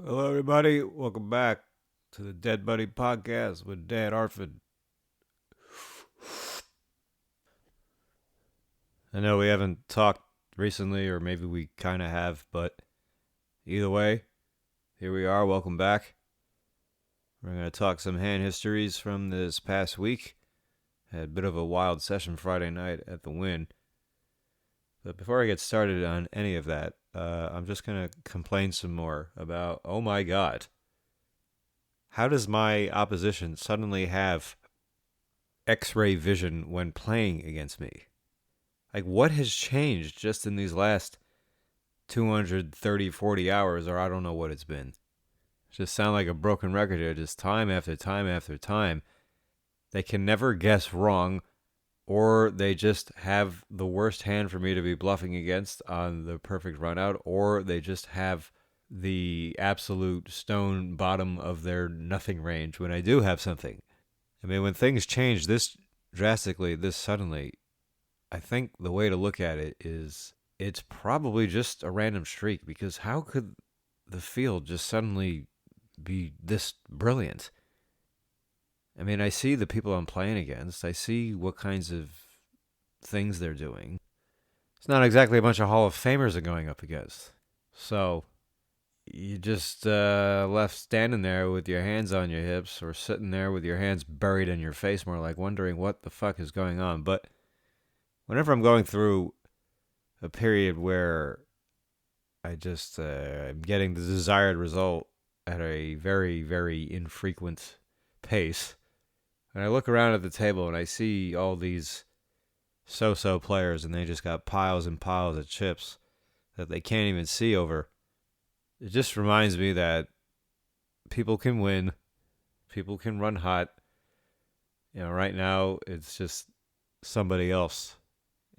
Hello, everybody. Welcome back to the Dead Buddy Podcast with Dan Arford. I know we haven't talked recently, or maybe we kind of have, but either way, here we are. Welcome back. We're going to talk some hand histories from this past week. Had a bit of a wild session Friday night at the Wynn. But before I get started on any of that, I'm just going to complain some more about, oh my God, how does my opposition suddenly have X-ray vision when playing against me? Like, what has changed just in these last 230, 40 hours, or I don't know what it's been? Just sound like a broken record here, just time after time after time. They can never guess wrong, or they just have the worst hand for me to be bluffing against on the perfect run out, or they just have the absolute stone bottom of their nothing range when I do have something. I mean, when things change this drastically, this suddenly, I think the way to look at it is it's probably just a random streak, because how could the field just suddenly be this brilliant? I mean, I see the people I'm playing against. I see what kinds of things they're doing. It's not exactly a bunch of Hall of Famers they're going up against. So you just left standing there with your hands on your hips, or sitting there with your hands buried in your face, more like wondering what the fuck is going on. But whenever I'm going through a period where I just am getting the desired result at a very, very infrequent pace, and I look around at the table and I see all these so-so players, and they just got piles and piles of chips that they can't even see over, it just reminds me that people can win, people can run hot. Right now it's just somebody else,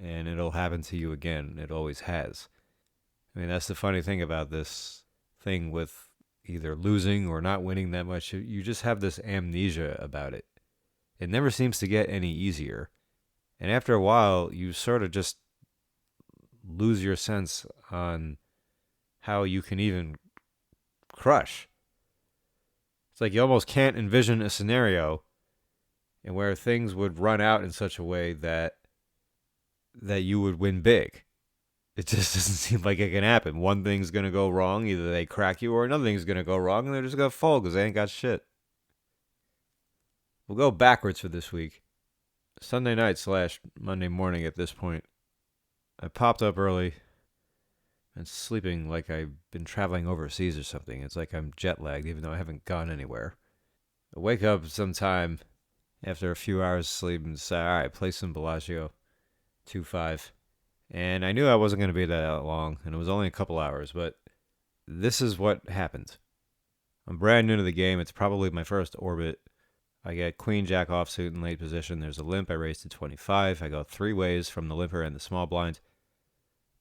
and it'll happen to you again. It always has. I mean, that's the funny thing about this thing with either losing or not winning that much. You just have this amnesia about it. It never seems to get any easier. And after a while, you sort of just lose your sense on how you can even crush. It's like you almost can't envision a scenario in where things would run out in such a way that you would win big. It just doesn't seem like it can happen. One thing's going to go wrong. Either they crack you, or another thing's going to go wrong, and they're just going to fall because they ain't got shit. We'll go backwards for this week. Sunday night / Monday morning at this point. I popped up early and sleeping like I've been traveling overseas or something. It's like I'm jet lagged even though I haven't gone anywhere. I wake up sometime after a few hours of sleep and say, all right, play some Bellagio 2-5. And I knew I wasn't going to be that long, and it was only a couple hours, but this is what happened. I'm brand new to the game. It's probably my first orbit. I get queen jack offsuit in late position. There's a limp. I raise to 25. I go three ways from the limper and the small blind.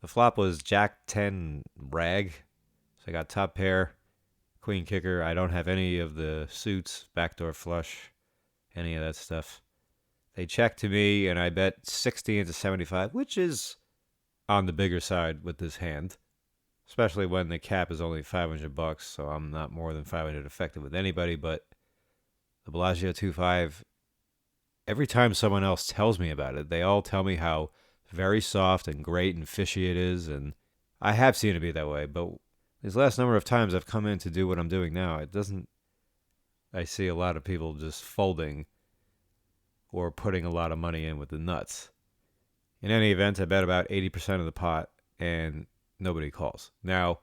The flop was jack 10 rag. So I got top pair, queen kicker. I don't have any of the suits, backdoor flush, any of that stuff. They check to me, and I bet 60 into 75, which is on the bigger side with this hand, especially when the cap is only $500, so I'm not more than 500 effective with anybody. But the Bellagio 2-5, every time someone else tells me about it, they all tell me how very soft and great and fishy it is, and I have seen it be that way. But these last number of times I've come in to do what I'm doing now, it doesn't. I see a lot of people just folding or putting a lot of money in with the nuts. In any event, I bet about 80% of the pot, and nobody calls. Now,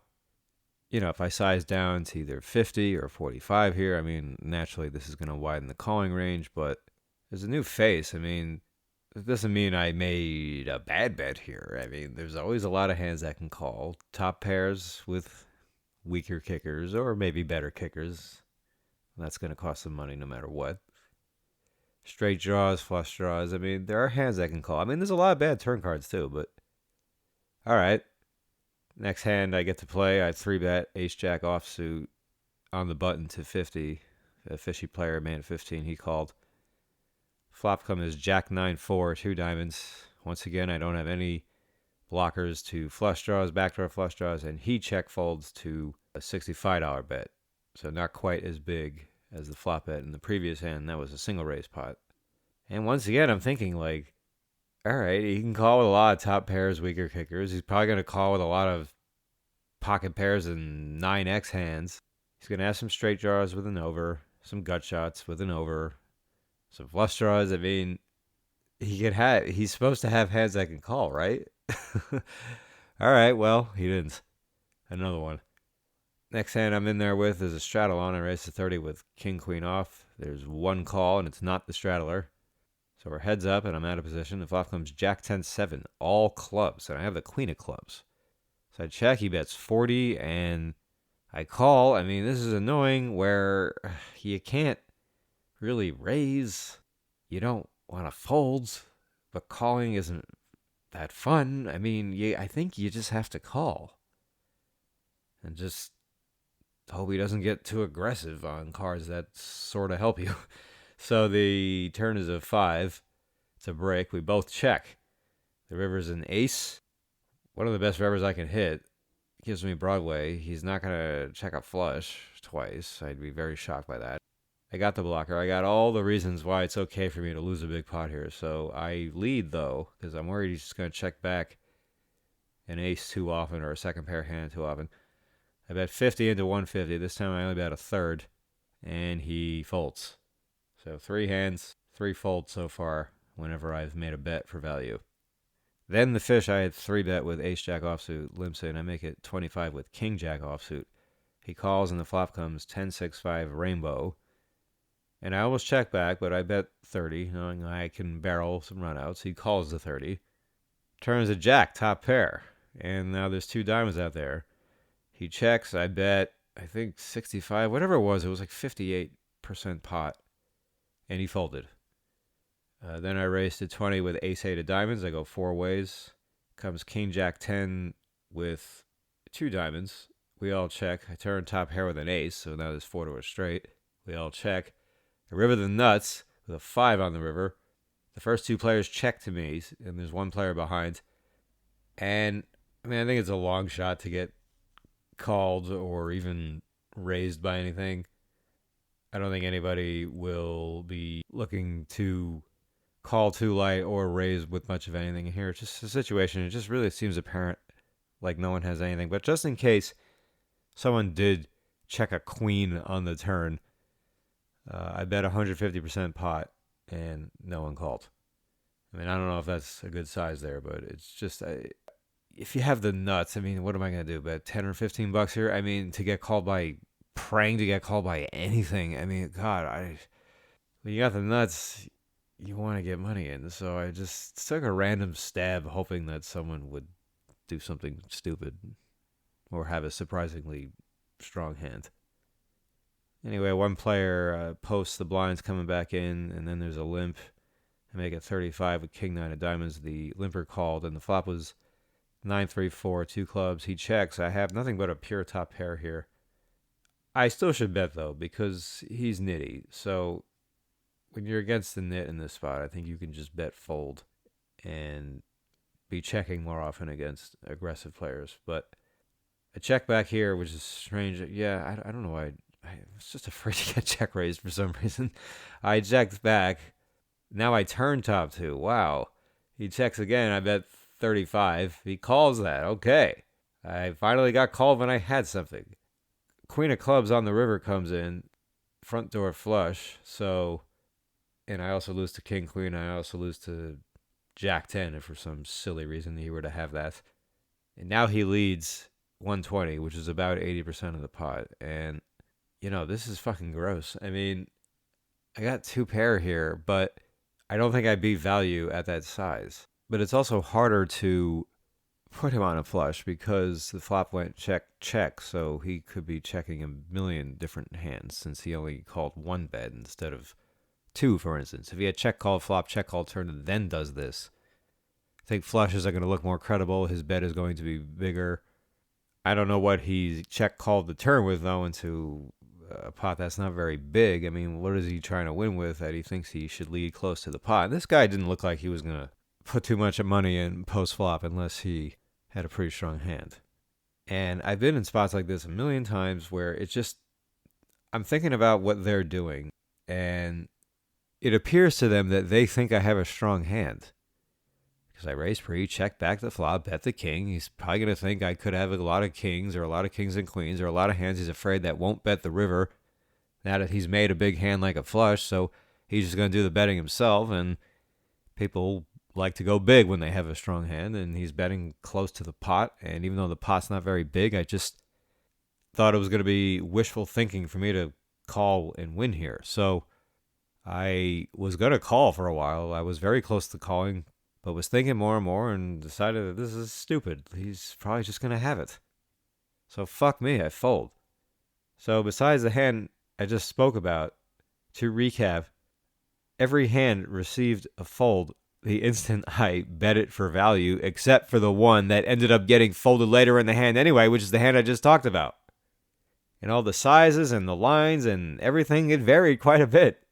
if I size down to either 50 or 45 here, I mean, naturally this is going to widen the calling range, but there's a new face. I mean, it doesn't mean I made a bad bet here. I mean, there's always a lot of hands that can call. Top pairs with weaker kickers, or maybe better kickers. That's going to cost some money no matter what. Straight draws, flush draws. I mean, there are hands that can call. I mean, there's a lot of bad turn cards too, but all right. Next hand I get to play, I 3-bet ace-jack offsuit on the button to 50. A fishy player, man at 15, he called. Flop comes jack 9-4, two diamonds. Once again, I don't have any blockers to flush draws, backdoor flush draws, and he check folds to a $65 bet. So not quite as big as the flop bet in the previous hand. That was a single raise pot. And once again, I'm thinking like, all right, he can call with a lot of top pairs, weaker kickers. He's probably going to call with a lot of pocket pairs and 9x hands. He's going to have some straight draws with an over, some gut shots with an over, some flush draws. I mean, he's supposed to have hands that can call, right? All right, well, he didn't. Another one. Next hand I'm in there with is a straddle on. I raised to 30 with king, queen off. There's one call, and it's not the straddler. So we're heads up, and I'm out of position. The flop comes jack 10-7, all clubs, and I have the queen of clubs. So I check, he bets 40, and I call. I mean, this is annoying where you can't really raise. You don't want to fold, but calling isn't that fun. I mean, I think you just have to call. And just hope he doesn't get too aggressive on cards that sort of help you. So the turn is a 5. It's a break. We both check. The river's an ace. One of the best rivers I can hit. Gives me Broadway. He's not going to check a flush twice. I'd be very shocked by that. I got the blocker. I got all the reasons why it's okay for me to lose a big pot here. So I lead, though, because I'm worried he's just going to check back an ace too often or a second pair hand too often. I bet 50 into 150. This time I only bet a third, and he folds. So 3 hands, 3 folds so far whenever I've made a bet for value. Then the fish, I had 3 bet with ace-jack offsuit, limps in. I make it 25 with king-jack offsuit. He calls, and the flop comes 10-6-5 rainbow. And I almost check back, but I bet 30, knowing I can barrel some runouts. He calls the 30. Turns a jack, top pair. And now there's 2 diamonds out there. He checks, I bet, I think 65, whatever it was like 58% pot. And he folded. Then I raised to 20 with ace-8 of diamonds. I go 4 ways. Comes king-jack 10 with 2 diamonds. We all check. I turn top pair with an ace, so now there's 4 to a straight. We all check. I river the nuts with a 5 on the river. The first 2 players check to me, and there's 1 player behind. And, I mean, I think it's a long shot to get called or even raised by anything. I don't think anybody will be looking to call too light or raise with much of anything here. It's just a situation. It just really seems apparent like no one has anything. But just in case someone did check a queen on the turn, I bet 150% pot and no one called. I mean, I don't know if that's a good size there, but it's just, if you have the nuts, I mean, what am I going to do? Bet 10 or 15 bucks here? I mean, to get called by, praying to get called by anything. I mean, God, when you got the nuts, you want to get money in. So I just took a random stab hoping that someone would do something stupid or have a surprisingly strong hand. Anyway, 1 player posts the blinds coming back in, and then there's a limp. I make it 35 with king 9 of diamonds. The limper called, and the flop was 9-3-4, 2 clubs. He checks. I have nothing but a pure top pair here. I still should bet, though, because he's nitty. So when you're against the nit in this spot, I think you can just bet fold and be checking more often against aggressive players. But a check back here, which is strange. Yeah, I don't know why. I was just afraid to get check raised for some reason. I checked back. Now I turn top 2. Wow. He checks again. I bet 35. He calls that. Okay. I finally got called when I had something. Queen of clubs on the river comes in. Front door flush. So, and I also lose to king queen. I also lose to jack 10 if for some silly reason he were to have that. And now he leads 120, which is about 80% of the pot. And, you know, this is fucking gross. I mean, I got 2 pair here, but I don't think I beat value at that size. But it's also harder to put him on a flush because the flop went check, check, so he could be checking a million different hands since he only called 1 bet instead of 2, for instance. If he had check called flop, check called turn, and then does this, I think flushes are going to look more credible. His bet is going to be bigger. I don't know what he check called the turn with, though, into a pot that's not very big. I mean, what is he trying to win with that he thinks he should lead close to the pot? And this guy didn't look like he was going to put too much money in post-flop unless he had a pretty strong hand. And I've been in spots like this a million times where it's just, I'm thinking about what they're doing, and it appears to them that they think I have a strong hand. Because I raise pre, check back the flop, bet the king. He's probably going to think I could have a lot of kings or a lot of kings and queens or a lot of hands he's afraid that won't bet the river now that he's made a big hand like a flush. So he's just going to do the betting himself, and people like to go big when they have a strong hand, and he's betting close to the pot. And even though the pot's not very big, I just thought it was going to be wishful thinking for me to call and win here. So I was going to call for a while. I was very close to calling, but was thinking more and more and decided that this is stupid. He's probably just going to have it. So fuck me, I fold. So besides the hand I just spoke about, to recap, every hand received a fold the instant I bet it for value, except for the one that ended up getting folded later in the hand anyway, which is the hand I just talked about. And all the sizes and the lines and everything, it varied quite a bit.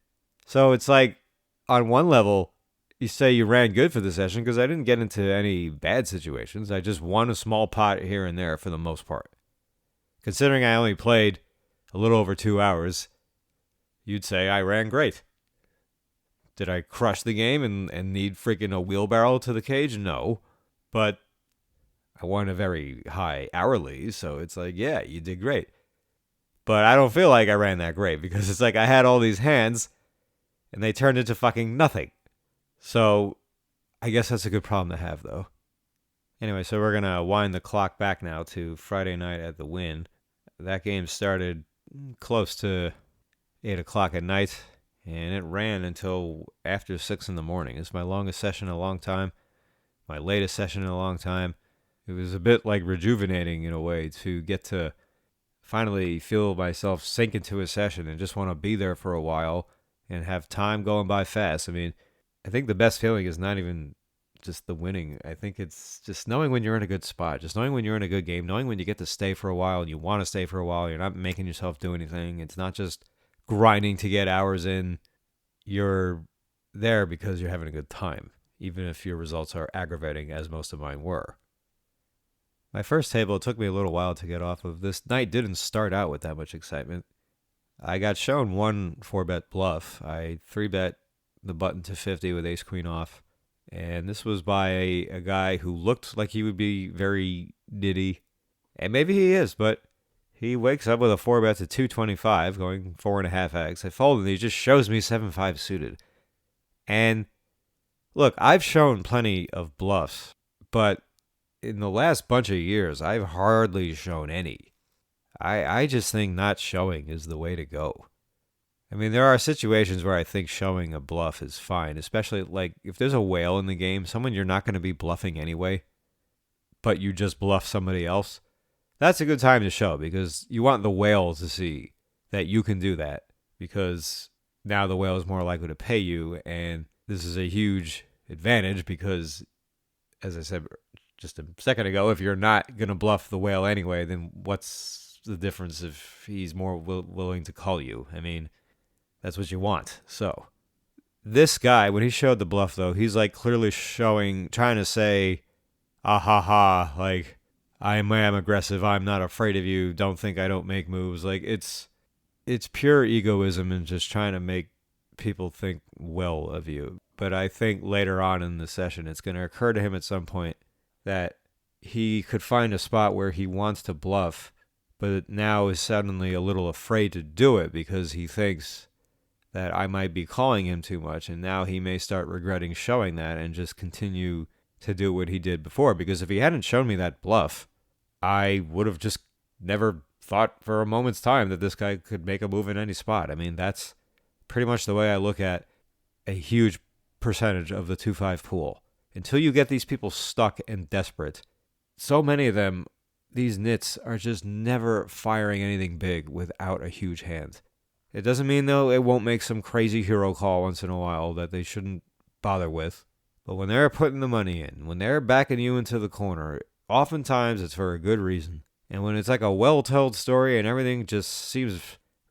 So it's like, on one level, you say you ran good for the session because I didn't get into any bad situations. I just won a small pot here and there for the most part. Considering I only played a little over 2 hours, you'd say I ran great. Did I crush the game and need freaking a wheelbarrow to the cage? No. But I won a very high hourly, so it's like, yeah, you did great. But I don't feel like I ran that great because it's like I had all these hands and they turned into fucking nothing. So I guess that's a good problem to have, though. Anyway, so we're going to wind the clock back now to Friday night at the Wynn. That game started close to 8 o'clock at night, and it ran until after 6 in the morning. It's my longest session in a long time, my latest session in a long time. It was a bit like rejuvenating in a way to get to finally feel myself sink into a session and just want to be there for a while and have time going by fast. I mean, I think the best feeling is not even just the winning. I think it's just knowing when you're in a good spot, just knowing when you're in a good game, knowing when you get to stay for a while and you want to stay for a while. You're not making yourself do anything. It's not just grinding to get hours in. You're there because you're having a good time, even if your results are aggravating, as most of mine were. My first table, it took me a little while to get off of. This night didn't start out with that much excitement. I got shown one 4-bet bluff. I 3-bet the button to 50 with ace queen off. And this was by a guy who looked like he would be very nitty. And maybe he is, but he wakes up with a 4-bet to 225, going 4.5x. I fold, and he just shows me 7-5 suited. And look, I've shown plenty of bluffs, but in the last bunch of years, I've hardly shown any. I just think not showing is the way to go. I mean, there are situations where I think showing a bluff is fine, especially like if there's a whale in the game, someone you're not going to be bluffing anyway, but you just bluff somebody else. That's a good time to show because you want the whale to see that you can do that because now the whale is more likely to pay you, and this is a huge advantage because, as I said just a second ago, if you're not going to bluff the whale anyway, then what's the difference if he's more willing to call you? I mean, that's what you want. So this guy, when he showed the bluff, though, he's like clearly trying to say, ah ha ha, like, I am aggressive. I'm not afraid of you. Don't think I don't make moves. Like, it's pure egoism and just trying to make people think well of you. But I think later on in the session, it's going to occur to him at some point that he could find a spot where he wants to bluff, but now is suddenly a little afraid to do it because he thinks that I might be calling him too much, and now he may start regretting showing that and just continue to do what he did before. Because if he hadn't shown me that bluff, I would have just never thought for a moment's time that this guy could make a move in any spot. I mean, that's pretty much the way I look at a huge percentage of the 2-5 pool. Until you get these people stuck and desperate, so many of them, these nits, are just never firing anything big without a huge hand. It doesn't mean, though, it won't make some crazy hero call once in a while that they shouldn't bother with. But when they're putting the money in, when they're backing you into the corner, oftentimes it's for a good reason. And when it's like a well-told story and everything just seems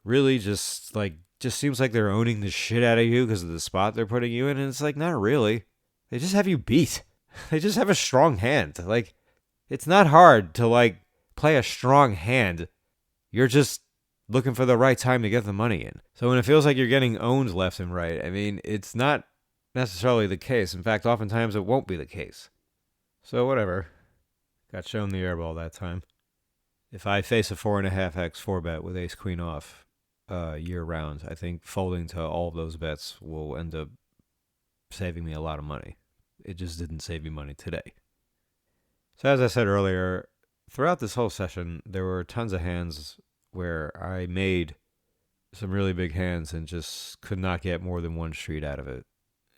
really just seems like they're owning the shit out of you because of the spot they're putting you in, and it's like, not really. They just have you beat. They just have a strong hand. Like, It's not hard to, like, play a strong hand. You're just looking for the right time to get the money in. So when it feels like you're getting owned left and right, I mean, it's not necessarily the case. In fact, oftentimes it won't be the case. So whatever. Got shown the airball that time. If I face a 4.5x 4-bet with ace queen off year round, I think folding to all of those bets will end up saving me a lot of money. It just didn't save me money today. So as I said earlier, throughout this whole session, there were tons of hands where I made some really big hands and just could not get more than one street out of it.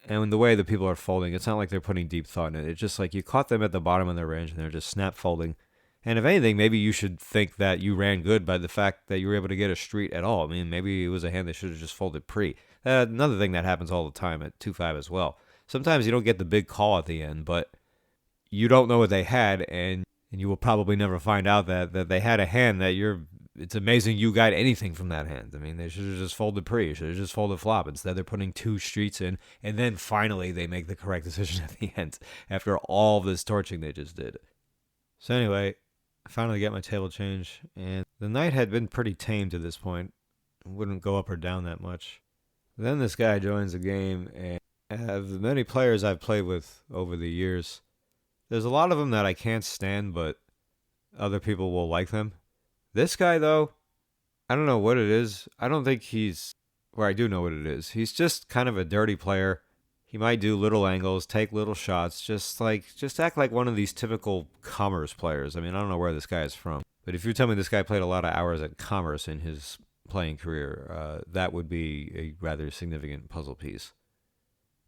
And the way that people are folding, it's not like they're putting deep thought in it. It's just like you caught them at the bottom of their range and they're just snap folding. And if anything, maybe you should think that you ran good by the fact that you were able to get a street at all. I mean, maybe it was a hand they should have just folded pre. Another thing that happens all the time at 2-5 as well. Sometimes you don't get the big call at the end, but you don't know what they had, and you will probably never find out that they had a hand that it's amazing you got anything from that hand. I mean, they should have just folded pre. Should have just folded flop. Instead, they're putting 2 streets in, and then finally they make the correct decision at the end after all this torching they just did. So anyway, I finally get my table change, and the night had been pretty tame to this point. It wouldn't go up or down that much. Then this guy joins the game, and of the many players I've played with over the years, there's a lot of them that I can't stand, but other people will like them. This guy, though, I don't know what it is. I don't think I do know what it is. He's just kind of a dirty player. He might do little angles, take little shots, just act like one of these typical Commerce players. I mean, I don't know where this guy is from, but if you tell me this guy played a lot of hours at Commerce in his playing career, that would be a rather significant puzzle piece.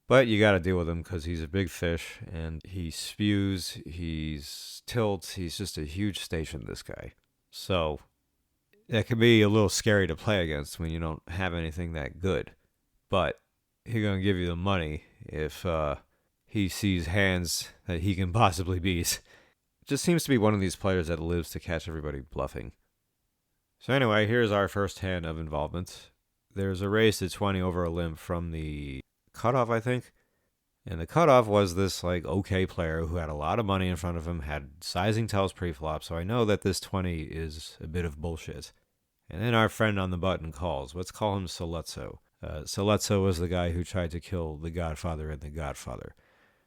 But you got to deal with him because he's a big fish, and he spews, he's tilts, he's just a huge station, this guy. So that can be a little scary to play against when you don't have anything that good. But he's going to give you the money if he sees hands that he can possibly beat. Just seems to be one of these players that lives to catch everybody bluffing. So anyway, here's our first hand of involvement. There's a raise to 20 over a limp from the cutoff, I think. And the cutoff was this okay player who had a lot of money in front of him, had sizing tells pre-flop, so I know that this 20 is a bit of bullshit. And then our friend on the button calls. Let's call him Soletso. Soletso was the guy who tried to kill the Godfather in The Godfather.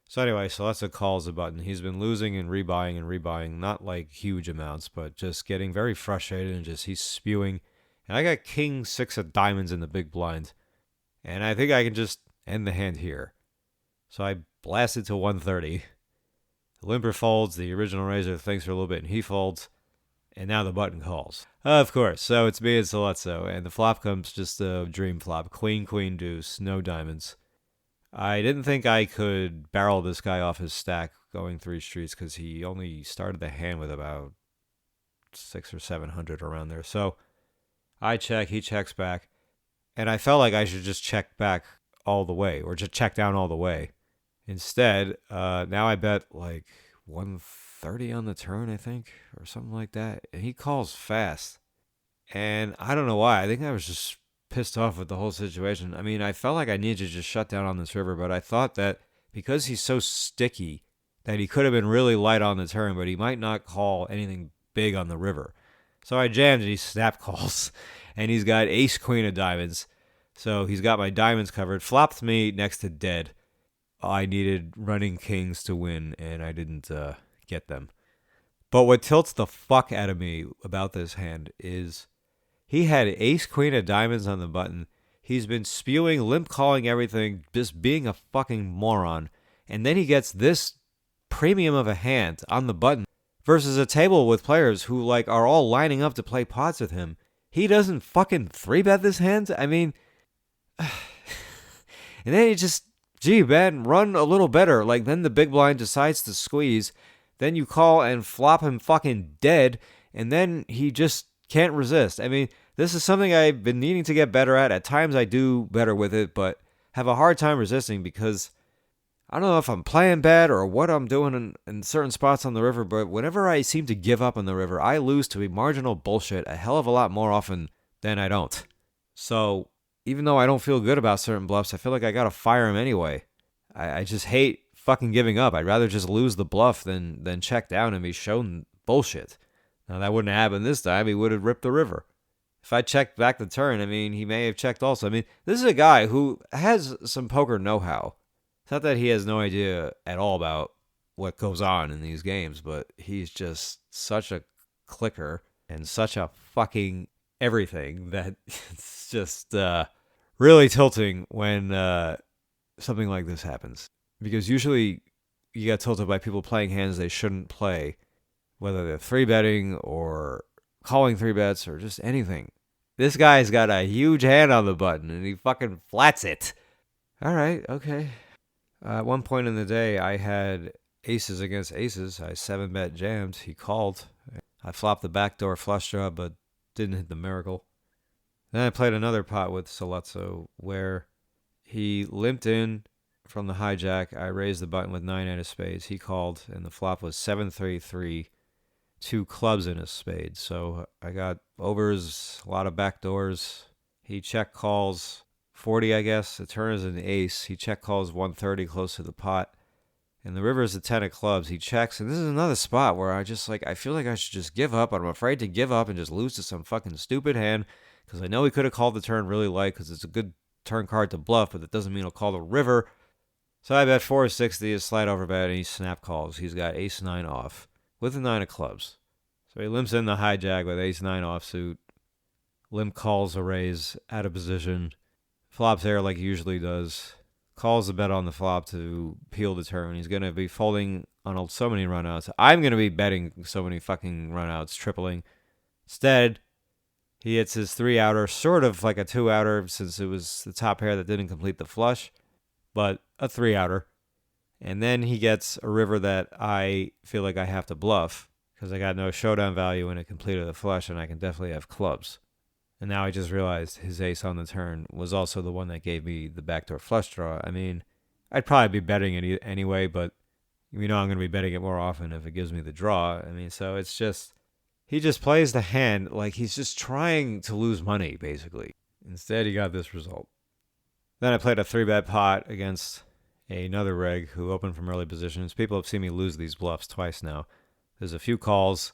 So anyway, Soletso calls the button. He's been losing and rebuying, not like huge amounts, but just getting very frustrated and he's spewing. And I got king 6 of diamonds in the big blind. And I think I can just end the hand here. So I blasted to 130. The limper folds, the original raiser thinks for a little bit, and he folds. And now the button calls. Of course, so it's me and Soletso, and the flop comes just a dream flop. Queen, queen, deuce, no diamonds. I didn't think I could barrel this guy off his stack going 3 streets because he only started the hand with about 600 or 700 around there. So I check, he checks back, and I felt like I should just check back all the way, or just check down all the way. Instead, now I bet 130 on the turn, I think, or something like that. And he calls fast. And I don't know why. I think I was just pissed off with the whole situation. I mean, I felt like I needed to just shut down on this river, but I thought that because he's so sticky that he could have been really light on the turn, but he might not call anything big on the river. So I jammed and he snap calls. And he's got ace queen of diamonds. So he's got my diamonds covered. Flopped me next to dead. I needed running kings to win, and I didn't get them. But what tilts the fuck out of me about this hand is he had ace queen of diamonds on the button. He's been spewing, limp calling everything, just being a fucking moron. And then he gets this premium of a hand on the button versus a table with players who are all lining up to play pots with him. He doesn't fucking 3-bet this hand? I mean, and then he just, gee, man, run a little better. Then the big blind decides to squeeze. Then you call and flop him fucking dead. And then he just can't resist. I mean, this is something I've been needing to get better at. At times I do better with it, but have a hard time resisting because I don't know if I'm playing bad or what I'm doing in certain spots on the river, but whenever I seem to give up on the river, I lose to a marginal bullshit a hell of a lot more often than I don't. So even though I don't feel good about certain bluffs, I feel like I gotta fire him anyway. I just hate fucking giving up. I'd rather just lose the bluff than check down and be shown bullshit. Now, that wouldn't happen this time. He would have ripped the river. If I checked back the turn, I mean, he may have checked also. I mean, this is a guy who has some poker know-how. It's not that he has no idea at all about what goes on in these games, but he's just such a clicker and such a fucking everything that it's just really tilting when something like this happens. Because usually you get tilted by people playing hands they shouldn't play, whether they're 3-betting or calling 3-bets or just anything. This guy's got a huge hand on the button and he fucking flats it. All right, okay. At one point in the day, I had aces against aces. I 7-bet jammed. He called. I flopped the backdoor flush draw, but didn't hit the miracle. Then I played another pot with Saluzzo where he limped in from the hijack. I raised the button with 9 of spades. He called, and the flop was 7-3-3, 2 clubs in a spade. So I got overs, a lot of backdoors. He check calls 40, I guess. The turn is an ace. He check calls 130 close to the pot. And the river is a 10 of clubs. He checks, and this is another spot where I feel like I should just give up. I'm afraid to give up and just lose to some fucking stupid hand because I know he could have called the turn really light because it's a good turn card to bluff, but that doesn't mean he'll call the river. So I bet 460 is slide over bet, and he snap calls. He's got ace-9 off with the 9 of clubs. So he limps in the hijack with ace-9 offsuit. Limp calls a raise out of position. Flops air like he usually does. Calls the bet on the flop to peel the turn. He's going to be folding on so many runouts. I'm going to be betting so many fucking runouts, tripling. Instead, he hits his 3-outer, sort of like a 2-outer since it was the top pair that didn't complete the flush, but a 3-outer. And then he gets a river that I feel like I have to bluff because I got no showdown value when it completed the flush, and I can definitely have clubs. And now I just realized his ace on the turn was also the one that gave me the backdoor flush draw. I mean, I'd probably be betting it anyway, but I'm going to be betting it more often if it gives me the draw. I mean, so it's just, he just plays the hand like he's just trying to lose money, basically. Instead, he got this result. Then I played a 3-bet pot against another reg who opened from early positions. People have seen me lose these bluffs twice now. There's a few calls.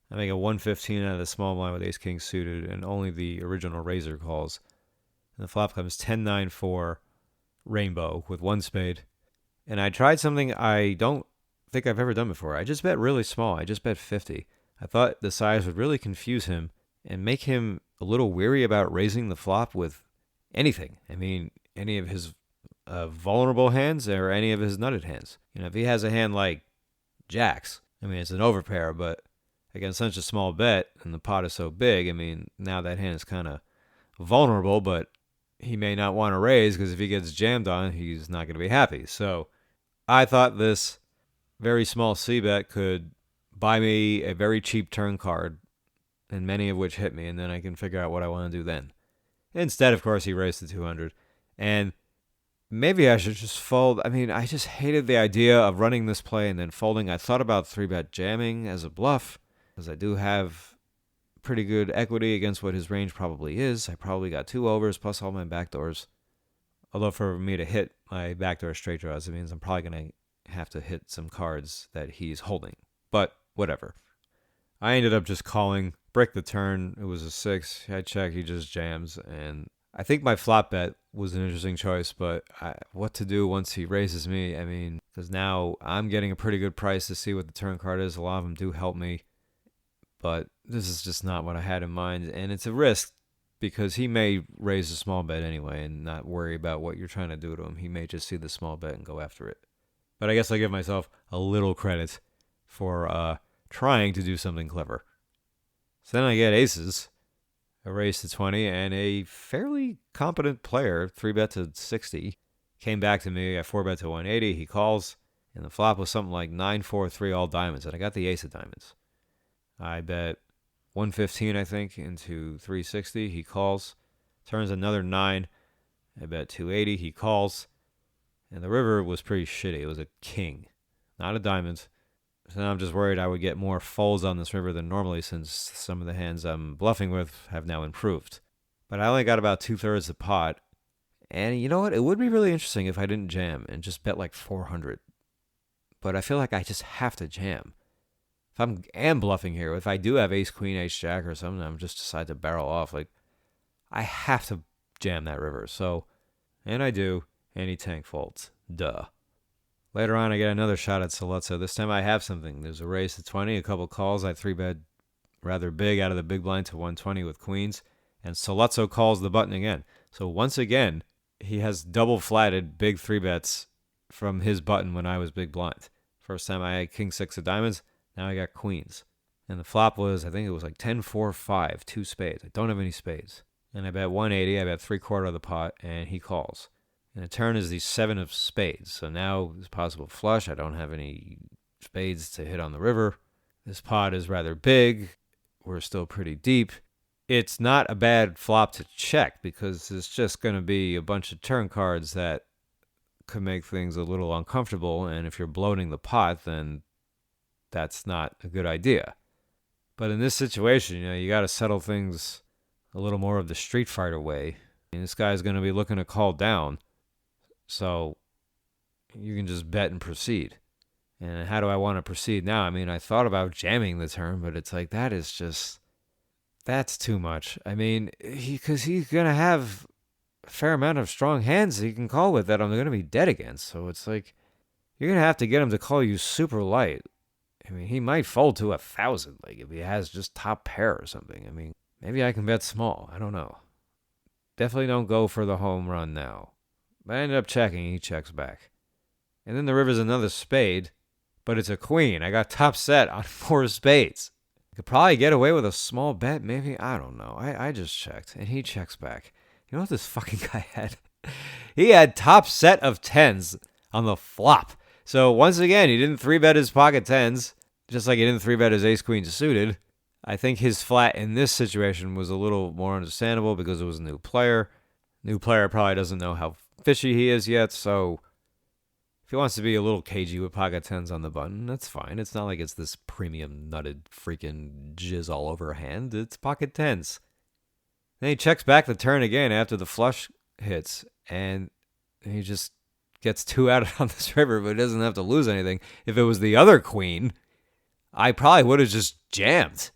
I make a 115 out of the small blind with ace-king suited, and only the original razor calls. And the flop comes 10-9-4 rainbow with 1 spade. And I tried something I don't think I've ever done before. I just bet really small. I just bet 50. I thought the size would really confuse him and make him a little weary about raising the flop with anything. I mean, any of his vulnerable hands or any of his nutted hands. You know, if he has a hand like jacks, I mean, it's an overpair, but against such a small bet and the pot is so big, I mean, now that hand is kind of vulnerable, but he may not want to raise because if he gets jammed on, he's not going to be happy. So I thought this very small c-bet could buy me a very cheap turn card, and many of which hit me, and then I can figure out what I want to do then. Instead, of course, he raised to 200, and maybe I should just fold. I mean, I just hated the idea of running this play and then folding. I thought about 3-bet jamming as a bluff, because I do have pretty good equity against what his range probably is. I probably got 2 overs plus all my backdoors. Although for me to hit my backdoor straight draws, it means I'm probably going to have to hit some cards that he's holding. But whatever. I ended up just calling, break the turn. It was a 6. I check, he just jams. And I think my flop bet was an interesting choice, but what to do once he raises me? I mean, because now I'm getting a pretty good price to see what the turn card is. A lot of them do help me. But this is just not what I had in mind. And it's a risk because he may raise a small bet anyway and not worry about what you're trying to do to him. He may just see the small bet and go after it. But I guess I give myself a little credit for trying to do something clever. So then I get aces, a raise to 20, and a fairly competent player, 3-bet to 60, came back to me at 4-bet to 180. He calls, and the flop was something like 9-4-3 all diamonds, and I got the ace of diamonds. I bet 115, I think, into 360. He calls. Turns another 9. I bet 280. He calls. And the river was pretty shitty. It was a king, not a diamond. So now I'm just worried I would get more folds on this river than normally since some of the hands I'm bluffing with have now improved. But I only got about 2/3 the pot. And you know what? It would be really interesting if I didn't jam and just bet like 400. but I feel like I just have to jam. If I am bluffing here, if I do have ace, queen, ace, jack or something, I'm just decide to barrel off. Like, I have to jam that river. So, and I do, and he tank folds. Duh. Later on, I get another shot at Sollozzo. This time I have something. There's a raise to 20, a couple calls. I 3-bet rather big out of the big blind to 120 with queens, and Sollozzo calls the button again. So once again, he has double flatted big 3-bets from his button when I was big blind. First time I had king 6 of diamonds, now I got queens. And the flop was, I think it was like 10, 4, 5, 2 spades. I don't have any spades. And I bet 180, I bet 3/4 of the pot, and he calls. And the turn is the 7 of spades. So now it's possible flush. I don't have any spades to hit on the river. This pot is rather big. We're still pretty deep. It's not a bad flop to check because it's just going to be a bunch of turn cards that could make things a little uncomfortable. And if you're bloating the pot, then that's not a good idea. But in this situation, you got to settle things a little more of the Street Fighter way. And this guy's going to be looking to call down. So you can just bet and proceed. And how do I want to proceed now? I mean, I thought about jamming the turn, but it's like, that's too much. I mean, because he's going to have a fair amount of strong hands he can call with that I'm going to be dead against. So it's like, you're going to have to get him to call you super light. I mean, he might fold to 1,000, like if he has just top pair or something. I mean, maybe I can bet small. I don't know. Definitely don't go for the home run now. But I ended up checking. He checks back. And then the river's another spade, but it's a queen. I got top set on 4 spades. Could probably get away with a small bet, maybe. I don't know. I just checked, and he checks back. You know what this fucking guy had? He had top set of 10s on the flop. So once again, he didn't 3-bet his pocket 10s, just like he didn't 3-bet his ace queen suited. I think his flat in this situation was a little more understandable because it was a new player. New player probably doesn't know how fishy he is yet, so if he wants to be a little cagey with pocket 10s on the button, that's fine. It's not like it's this premium nutted freaking jizz all over hand. It's pocket 10s. Then he checks back the turn again after the flush hits, and he just gets 2 out on this river, but he doesn't have to lose anything. If it was the other queen, I probably would have just jammed.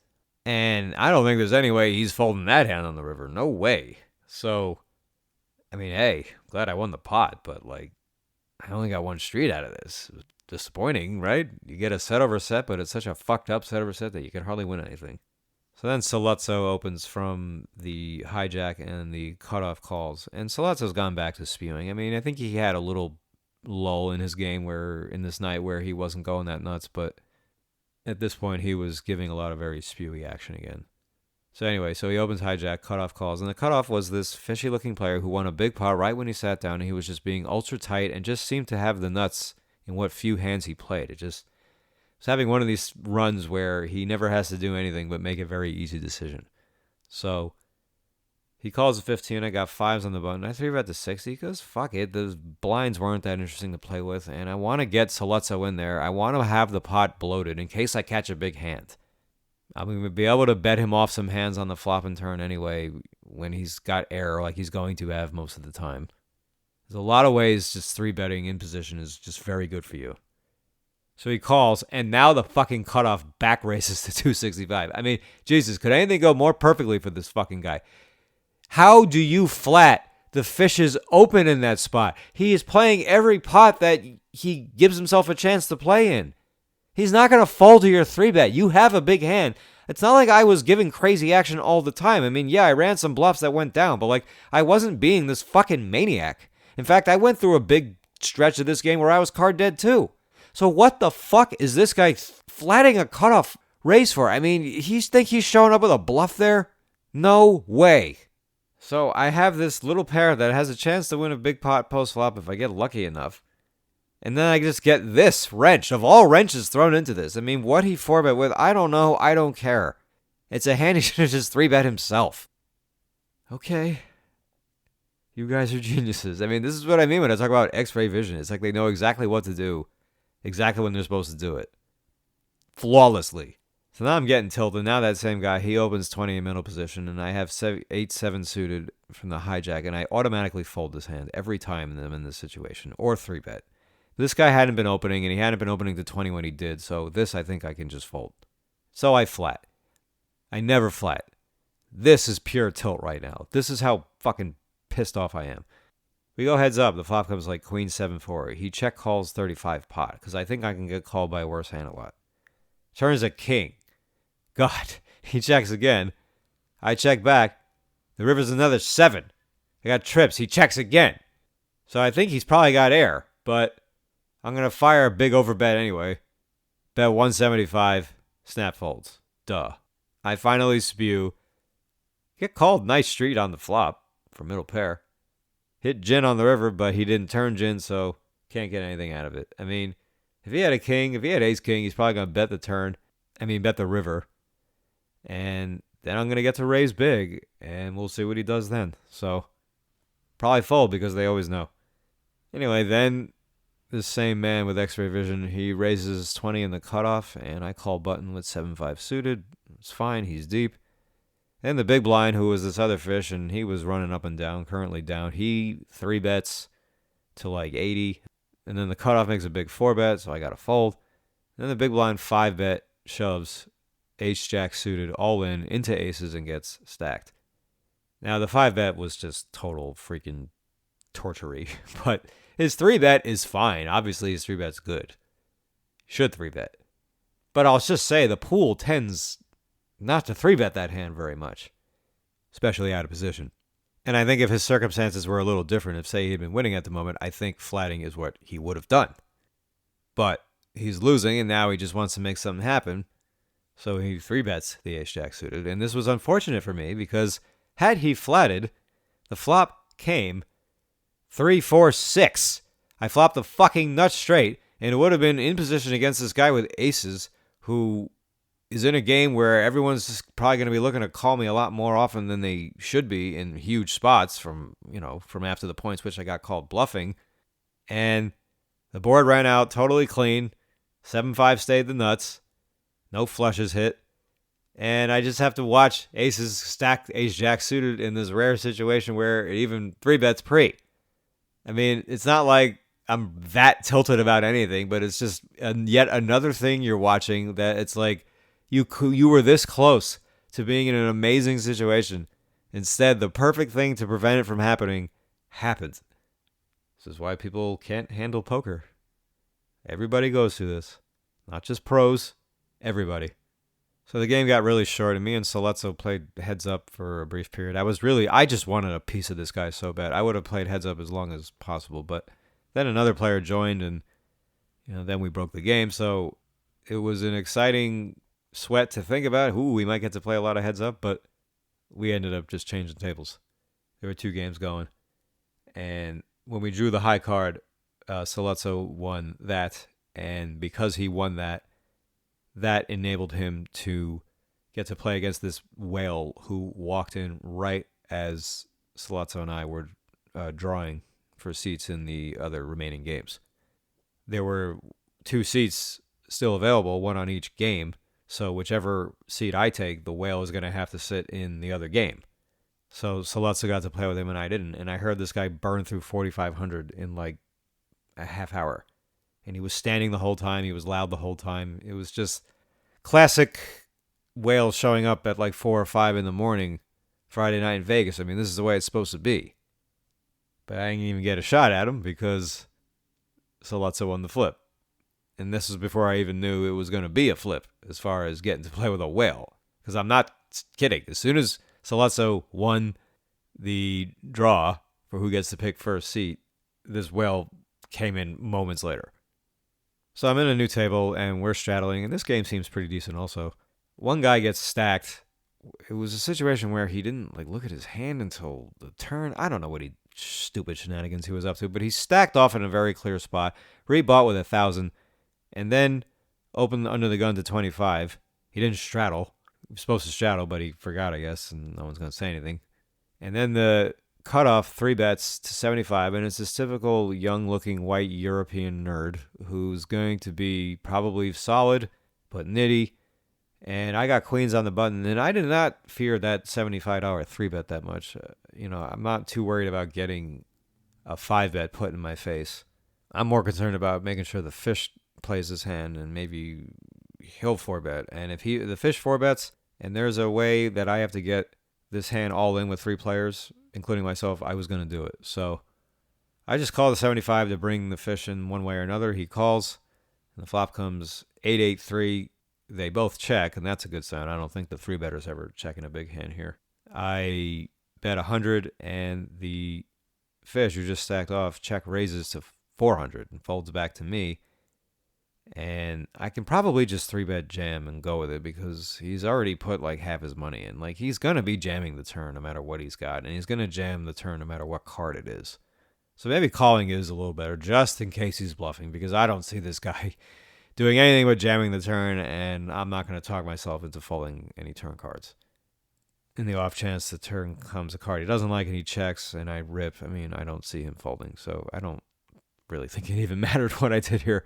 And I don't think there's any way he's folding that hand on the river. No way. So, I mean, hey, glad I won the pot, but like, I only got 1 street out of this. It was disappointing, right? You get a set over set, but it's such a fucked up set over set that you can hardly win anything. So then Sollozzo opens from the hijack and the cutoff calls, and Sollozzo's gone back to spewing. I mean, I think he had a little lull in his game in this night where he wasn't going that nuts, but at this point he was giving a lot of very spewy action again. So anyway, so he opens hijack, cutoff calls, and the cutoff was this fishy-looking player who won a big pot right when he sat down, and he was just being ultra tight and just seemed to have the nuts in what few hands he played. It just was having one of these runs where he never has to do anything but make a very easy decision. So he calls a 15. I got 5s on the button. I 3-bet to 60 because fuck it. The blinds weren't that interesting to play with, and I want to get Sollozzo in there. I want to have the pot bloated in case I catch a big hand. I'm going to be able to bet him off some hands on the flop and turn anyway when he's got error like he's going to have most of the time. There's a lot of ways just 3-betting in position is just very good for you. So he calls, and now the fucking cutoff back races to 265. I mean, Jesus, could anything go more perfectly for this fucking guy? How do you flat the fishes open in that spot? He is playing every pot that he gives himself a chance to play in. He's not going to fold to your 3-bet. You have a big hand. It's not like I was giving crazy action all the time. I mean, yeah, I ran some bluffs that went down, but like, I wasn't being this fucking maniac. In fact, I went through a big stretch of this game where I was card dead too. So what the fuck is this guy flatting a cutoff raise for? I mean, think he's showing up with a bluff there? No way. So I have this little pair that has a chance to win a big pot post-flop if I get lucky enough. And then I just get this wrench of all wrenches thrown into this. I mean, what he 4-bet with, I don't know. I don't care. It's a hand he should have just 3-bet himself. Okay. You guys are geniuses. I mean, this is what I mean when I talk about X-ray vision. It's like they know exactly what to do, exactly when they're supposed to do it. Flawlessly. So now I'm getting tilted. Now that same guy, he opens 20 in middle position, and I have 8-7 suited from the hijack, and I automatically fold this hand every time I'm in this situation, or 3-bet. This guy hadn't been opening, and he hadn't been opening to 20 when he did, so this I think I can just fold. So I flat. I never flat. This is pure tilt right now. This is how fucking pissed off I am. We go heads up. The flop comes like queen 7-4. He check calls 35 pot, because I think I can get called by a worse hand a lot. Turns a king. God, he checks again. I check back. The river's another 7. I got trips. He checks again. So I think he's probably got air, but I'm going to fire a big overbet anyway. Bet 175. Snap folds. Duh. I finally spew. Get called nice street on the flop for middle pair. Hit gin on the river, but he didn't turn gin, so can't get anything out of it. I mean, if he had a king, if he had ace king, he's probably going to bet the turn. Bet the river. And then I'm going to get to raise big, and we'll see what he does then. So, probably fold because they always know. Anyway, then this same man with x-ray vision, he raises 20 in the cutoff, and I call button with 7-5 suited. It's fine, he's deep. And the big blind, who was this other fish, and he was running up and down, currently down. He 3-bets to like 80. And then the cutoff makes a big 4-bet, so I got to fold. And then the big blind 5-bet shoves ace-jack suited all in into aces and gets stacked. Now, the 5-bet was just total freaking tortury. But his 3-bet is fine. Obviously, his 3-bet's good. Should 3-bet. But I'll just say the pool tends not to 3-bet that hand very much, especially out of position. And I think if his circumstances were a little different, if, say, he'd been winning at the moment, I think flatting is what he would have done. But he's losing, and now he just wants to make something happen, so he 3-bets the ace-jack suited. And this was unfortunate for me, because had he flatted, the flop came 3-4-6. I flopped the fucking nut straight, and it would have been in position against this guy with aces who is in a game where everyone's just probably going to be looking to call me a lot more often than they should be in huge spots from after the point switch I got called bluffing. And the board ran out totally clean. 7-5 stayed the nuts. No flushes hit. And I just have to watch aces stack ace-jack suited in this rare situation where it even 3-bets pre. I mean, it's not like I'm that tilted about anything, but it's just yet another thing you're watching that it's like, you were this close to being in an amazing situation. Instead, the perfect thing to prevent it from happening happens. This is why people can't handle poker. Everybody goes through this. Not just pros, everybody. So the game got really short, and me and Soletso played heads up for a brief period. I just wanted a piece of this guy so bad. I would have played heads up as long as possible, but then another player joined, and then we broke the game. So it was an exciting sweat to think about. We might get to play a lot of heads up, but we ended up just changing tables. There were 2 games going, and when we drew the high card, Soletso won that, and because he won that enabled him to get to play against this whale who walked in right as Soletso and I were drawing for seats in the other remaining games. There were 2 seats still available, 1 on each game. So whichever seat I take, the whale is going to have to sit in the other game. So Soletso got to play with him and I didn't. And I heard this guy burn through 4,500 in like a half hour. And he was standing the whole time. He was loud the whole time. It was just classic whale showing up at like 4 or 5 in the morning, Friday night in Vegas. I mean, this is the way it's supposed to be. But I didn't even get a shot at him because Soletso won the flip. And this was before I even knew it was going to be a flip as far as getting to play with a whale. Because I'm not kidding. As soon as Soletso won the draw for who gets to pick first seat, this whale came in moments later. So I'm in a new table and we're straddling. And this game seems pretty decent also. One guy gets stacked. It was a situation where he didn't look at his hand until the turn. I don't know what stupid shenanigans he was up to. But he stacked off in a very clear spot. Rebought with 1,000. And then opened under the gun to 25. He didn't straddle. He was supposed to straddle, but he forgot, I guess, and no one's going to say anything. And then the cutoff 3-bets to 75, and it's this typical young-looking white European nerd who's going to be probably solid, but nitty. And I got queens on the button, and I did not fear that $75 3-bet that much. I'm not too worried about getting a 5-bet put in my face I'm more concerned about making sure the fish plays his hand and maybe he'll 4-bet. And if the fish 4-bets and there's a way that I have to get this hand all in with 3 players, including myself, I was going to do it. So I just call the 75 to bring the fish in one way or another. He calls, and the flop comes 8-8-3. They both check, and that's a good sign. I don't think the 3-better's ever checking a big hand here. I bet 100, and the fish who just stacked off check raises to 400 and folds back to me. And I can probably just 3-bet jam and go with it because he's already put like half his money in. Like, he's going to be jamming the turn no matter what he's got, and he's going to jam the turn no matter what card it is. So maybe calling is a little better just in case he's bluffing, because I don't see this guy doing anything but jamming the turn, and I'm not going to talk myself into folding any turn cards. In the off chance the turn comes a card he doesn't like and he checks and I rip, I mean, I don't see him folding, so I don't really think it even mattered what I did here.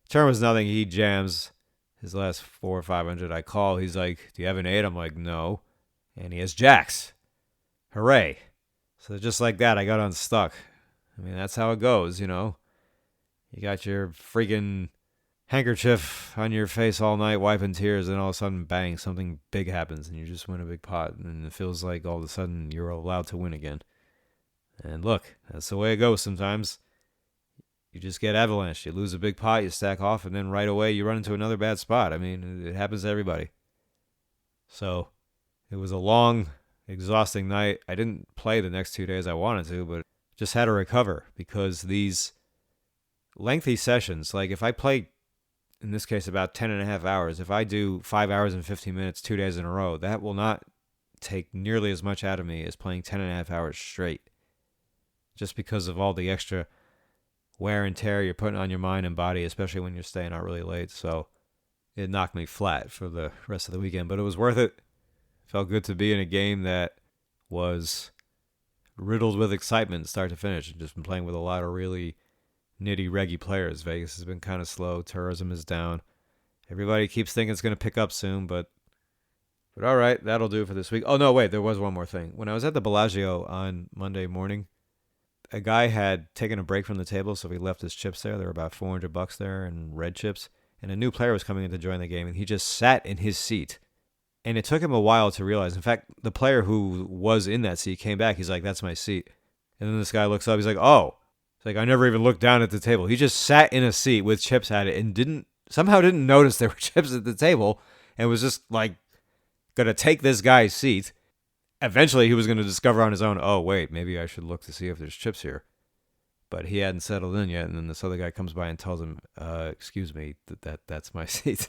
Turn was nothing. He jams his last 400 or 500. I call. He's like, do you have an 8? I'm like, no. And he has jacks. Hooray. So just like that, I got unstuck. I mean, that's how it goes, you know. You got your freaking handkerchief on your face all night, wiping tears, and all of a sudden, bang, something big happens, and you just win a big pot. And it feels like all of a sudden you're allowed to win again. And look, that's the way it goes sometimes. You just get avalanched. You lose a big pot, you stack off, and then right away you run into another bad spot. I mean, it happens to everybody. So it was a long, exhausting night. I didn't play the next 2 days I wanted to, but just had to recover because these lengthy sessions, like if I play, in this case, about 10.5 hours, if I do 5 hours and 15 minutes 2 days in a row, that will not take nearly as much out of me as playing 10.5 hours straight, just because of all the extra wear and tear you're putting on your mind and body, especially when you're staying out really late. So it knocked me flat for the rest of the weekend, but it was worth it. Felt good to be in a game that was riddled with excitement start to finish. Just been playing with a lot of really nitty-reggy players. Vegas has been kind of slow. Tourism is down. Everybody keeps thinking it's going to pick up soon, but all right, that'll do for this week. Oh, no, wait, there was one more thing. When I was at the Bellagio on Monday morning, a guy had taken a break from the table, so he left his chips there. There were about $400 there in red chips. And a new player was coming in to join the game, and he just sat in his seat. And it took him a while to realize. In fact, the player who was in that seat came back. He's like, that's my seat. And then this guy looks up. He's like, oh. It's like, I never even looked down at the table. He just sat in a seat with chips at it and somehow didn't notice there were chips at the table and was just like going to take this guy's seat. Eventually, he was going to discover on his own, oh, wait, maybe I should look to see if there's chips here. But he hadn't settled in yet, and then this other guy comes by and tells him, excuse me, that's my seat.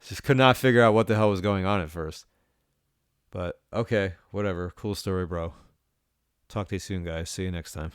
Just could not figure out what the hell was going on at first. But, okay, whatever. Cool story, bro. Talk to you soon, guys. See you next time.